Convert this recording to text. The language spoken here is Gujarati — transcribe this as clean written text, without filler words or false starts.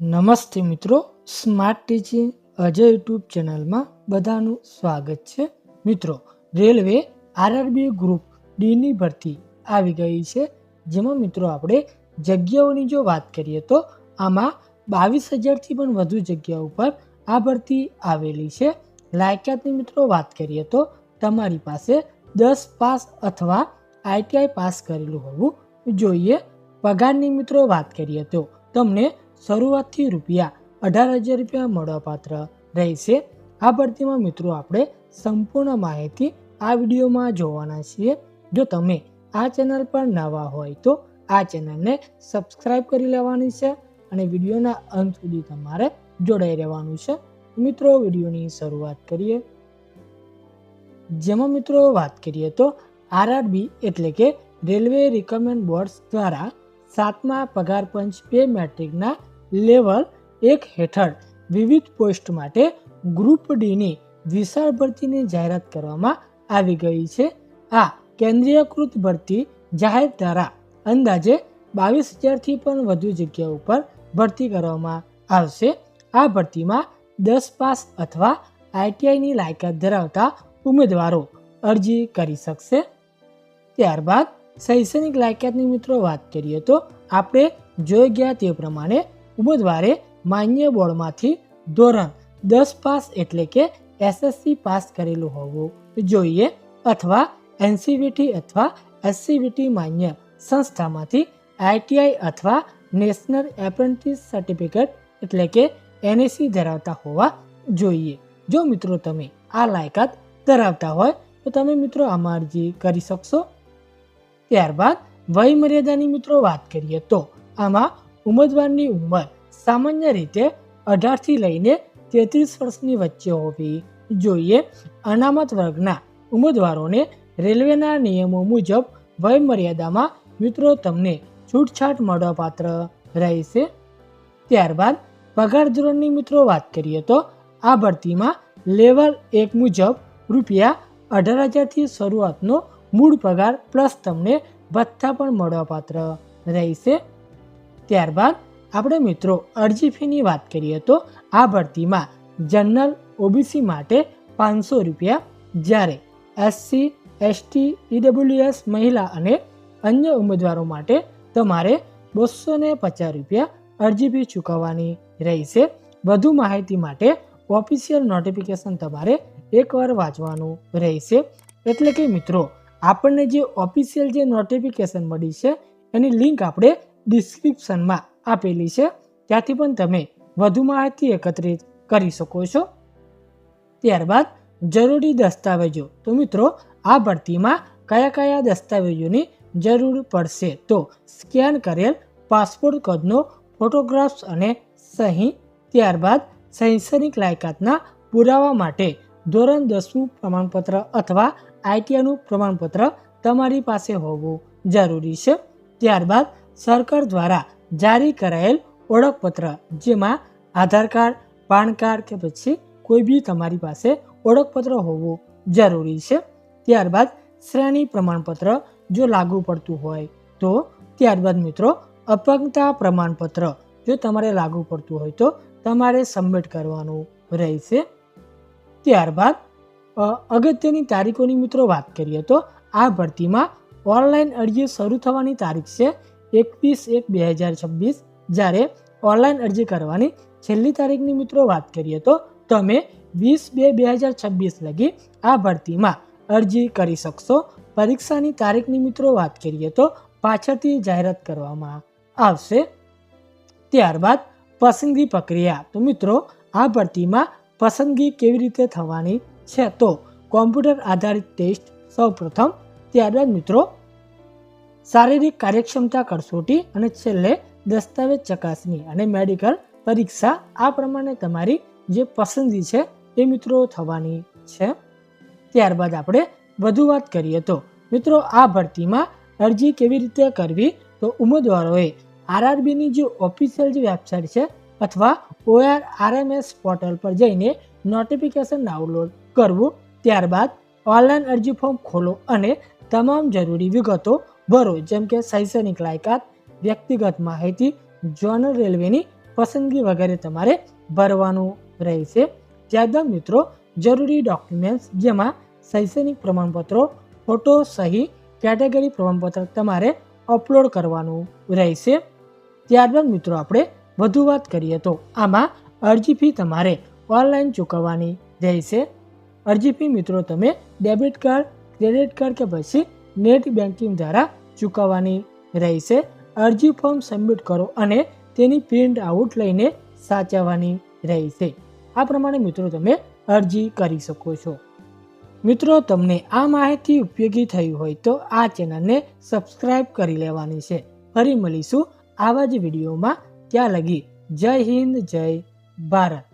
નમસ્તે મિત્રો, સ્માર્ટ ટીચિંગ અજય યુટ્યુબ ચેનલમાં બધાનું સ્વાગત છે. મિત્રો, રેલવે આરઆરબી ગ્રુપ ડીની ભરતી આવી ગઈ છે, જેમાં મિત્રો આપણે જગ્યાઓની જો વાત કરીએ તો આમાં 22,000થી પણ વધુ જગ્યાઓ પર આ ભરતી આવેલી છે. લાયકાતની મિત્રો વાત કરીએ તો તમારી પાસે 10 પાસ અથવા આઈટીઆઈ પાસ કરેલું હોવું જોઈએ. પગારની મિત્રો વાત કરીએ તો તમને શરૂઆતથી ₹18,000 મળવાપાત્ર રહેશે. આ ભરતીમાં મિત્રો આપણે સંપૂર્ણ માહિતી આ વિડીયોમાં જોવાના છીએ. જો તમે આ ચેનલ પર નવા હોય તો આ ચેનલને સબસ્ક્રાઈબ કરી લેવાની છે અને વિડીયોના અંત સુધી તમારે જોડાઈ રહેવાનું છે. મિત્રો, વિડીયોની શરૂઆત કરીએ. જેમાં મિત્રો વાત કરીએ તો આરઆરબી એટલે કે રેલવે રિક્રુટમેન્ટ બોર્ડ દ્વારા 7મા પગાર પંચ પે મેટ્રિકના લેવલ 1 હેઠળ વિવિધ પોસ્ટ માટે ગ્રુપ ડીની વિશાળ ભરતીની જાહેરાત કરવામાં આવી ગઈ છે. આ કેન્દ્રીયકૃત ભરતી જાહેર દ્વારા અંદાજે 22,000થી પણ વધુ જગ્યાઓ પર ભરતી કરવામાં આવશે. આ ભરતીમાં 10 પાસ અથવા આઈટીઆઈની લાયકાત ધરાવતા ઉમેદવારો અરજી કરી શકશે. ત્યારબાદ શૈક્ષણિક લાયકાતની મિત્રો વાત કરીએ તો આપણે જોઈ ગયા તે પ્રમાણે ઉમેદવારે માન્ય બોર્ડમાંથી ધોરણ 10 પાસ એટલે કે એસએસસી પાસ કરેલું હોવું જોઈએ અથવા એનસીવીટી અથવા એસસીવીટી માન્ય સંસ્થામાંથી આઈટીઆઈ અથવા નેશનલ એપ્રેન્ટિસ સર્ટિફિકેટ એટલે કે એનએસસી ધરાવતા હોવા જોઈએ. જો મિત્રો તમે આ લાયકાત ધરાવતા હોય તો તમે મિત્રો આમાં અરજી કરી શકશો. ત્યારબાદ વય મર્યાદાની મિત્રો વાત કરીએ તો આમાં ઉમેદવારની ઉંમર સામાન્ય રીતે 18થી લઈને 33 વર્ષની વચ્ચે હોવી જોઈએ. અનામત વર્ગના ઉમેદવારોને રેલવેના નિયમો મુજબ વય મર્યાદામાં મિત્રો તમને છૂટછાટ મળવાપાત્ર રહેશે. ત્યારબાદ પગાર ધોરણની મિત્રો વાત કરીએ તો આ ભરતીમાં લેવલ 1 મુજબ ₹18,000થી શરૂઆતનો મૂળ પગાર પ્લસ તમને ભથ્થા પણ મળવાપાત્ર રહેશે. ત્યારબાદ આપણે મિત્રો અરજી ફીની વાત કરીએ તો આ ભરતીમાં જનરલ ઓબીસી માટે ₹500, જ્યારે એસસી, એસટી, ઈડબ્લ્યુએસ મહિલા અને અન્ય ઉમેદવારો માટે તમારે ₹250 અરજી ફી ચૂકવવાની રહેશે. વધુ માહિતી માટે ઓફિશિયલ નોટિફિકેશન તમારે એકવાર વાંચવાનું રહેશે. એટલે કે મિત્રો આપણને જે ઓફિશિયલ જે નોટિફિકેશન મળી છે એની લિંક આપણે ડિસ્ક્રિપ્શનમાં આપેલી છે, ત્યાંથી પણ તમે વધુ માહિતી એકત્રિત કરી શકો છો. ત્યારબાદ જરૂરી દસ્તાવેજો. તો મિત્રો આ ભરતીમાં કયા કયા દસ્તાવેજોની જરૂર પડશે તો સ્કેન કરેલ પાસપોર્ટ કદનો ફોટોગ્રાફ્સ અને સહી. ત્યારબાદ શૈક્ષણિક લાયકાતના પુરાવા માટે ધોરણ 10નું પ્રમાણપત્ર અથવા આઈટીઆઈનું પ્રમાણપત્ર તમારી પાસે હોવું જરૂરી છે. ત્યારબાદ સરકાર દ્વારા જારી કરાયેલ ઓળખપત્ર, જેમાં આધાર કાર્ડ, પાન કાર્ડ કે પછી કોઈ બી તમારી પાસે ઓળખપત્ર હોવું જરૂરી છે. ત્યારબાદ શ્રેણી પ્રમાણપત્ર જો લાગુ પડતું હોય તો. ત્યારબાદ મિત્રો અપંગતા પ્રમાણપત્ર જો તમારે લાગુ પડતું હોય તો તમારે સબમિટ કરવાનું રહેશે. ત્યારબાદ અગત્યની તારીખોની મિત્રો વાત કરીએ તો આ ભરતીમાં ઓનલાઈન અરજી શરૂ થવાની તારીખ છે 21/1/2026, જ્યારે ઓનલાઈન અરજી કરવાની છેલ્લી તારીખની મિત્રો વાત કરીએ તો તમે 20/2/2026 લગી આ ભરતીમાં અરજી કરી શકશો. પરીક્ષાની તારીખની મિત્રો વાત કરીએ તો પાછળથી જાહેરાત કરવામાં આવશે. ત્યારબાદ પસંદગી પ્રક્રિયા. તો મિત્રો આ ભરતીમાં પસંદગી કેવી રીતે થવાની છે તો કોમ્પ્યુટર આધારિત ટેસ્ટ સૌપ્રથમ, ત્યારબાદ મિત્રો શારીરિક કાર્યક્ષમતા કસોટી અને છેલ્લે દસ્તાવેજ ચકાસણી અને મેડિકલ પરીક્ષા. આ પ્રમાણે તમારી જે પસંદગી છે એ મિત્રો થવાની છે. ત્યારબાદ આપણે વધુ વાત કરીએ તો મિત્રો આ ભરતીમાં અરજી કેવી રીતે કરવી તો ઉમેદવારોએ આરઆરબીની જે ઓફિશિયલ જે વેબસાઇટ છે અથવા ORRMS પોર્ટલ પર જઈને નોટિફિકેશન ડાઉનલોડ કરવું. ત્યારબાદ ઓનલાઈન અરજી ફોર્મ ખોલો અને તમામ જરૂરી વિગતો ભરો, જેમ કે શૈક્ષણિક લાયકાત, વ્યક્તિગત માહિતી, ઝોનલ રેલવેની પસંદગી વગેરે તમારે ભરવાનું રહેશે. ત્યારબાદ મિત્રો જરૂરી ડોક્યુમેન્ટ્સ જેમાં શૈક્ષણિક પ્રમાણપત્રો, ફોટો, સહી, કેટેગરી પ્રમાણપત્ર તમારે અપલોડ કરવાનું રહેશે. ત્યારબાદ મિત્રો આપણે વધુ વાત કરીએ તો આમાં અરજી ફી તમારે ઓનલાઈન ચૂકવવાની રહેશે. અરજી ફી મિત્રો તમે ડેબિટ કાર્ડ, ક્રેડિટ કાર્ડ કે પછી નેટ બેન્કિંગ દ્વારા ચૂકવવાની રહેશે. અરજી ફોર્મ સબમિટ કરો અને તેની પ્રિન્ટ આઉટ લઈને સાચવવાની રહેશે. આ પ્રમાણે મિત્રો તમે અરજી કરી શકો છો. મિત્રો તમને આ માહિતી ઉપયોગી થઈ હોય તો આ ચેનલને સબસ્ક્રાઈબ કરી લેવાની છે. ફરી મળીશું આવા જ વિડીયોમાં. ત્યાં લગી જય હિન્દ, જય ભારત.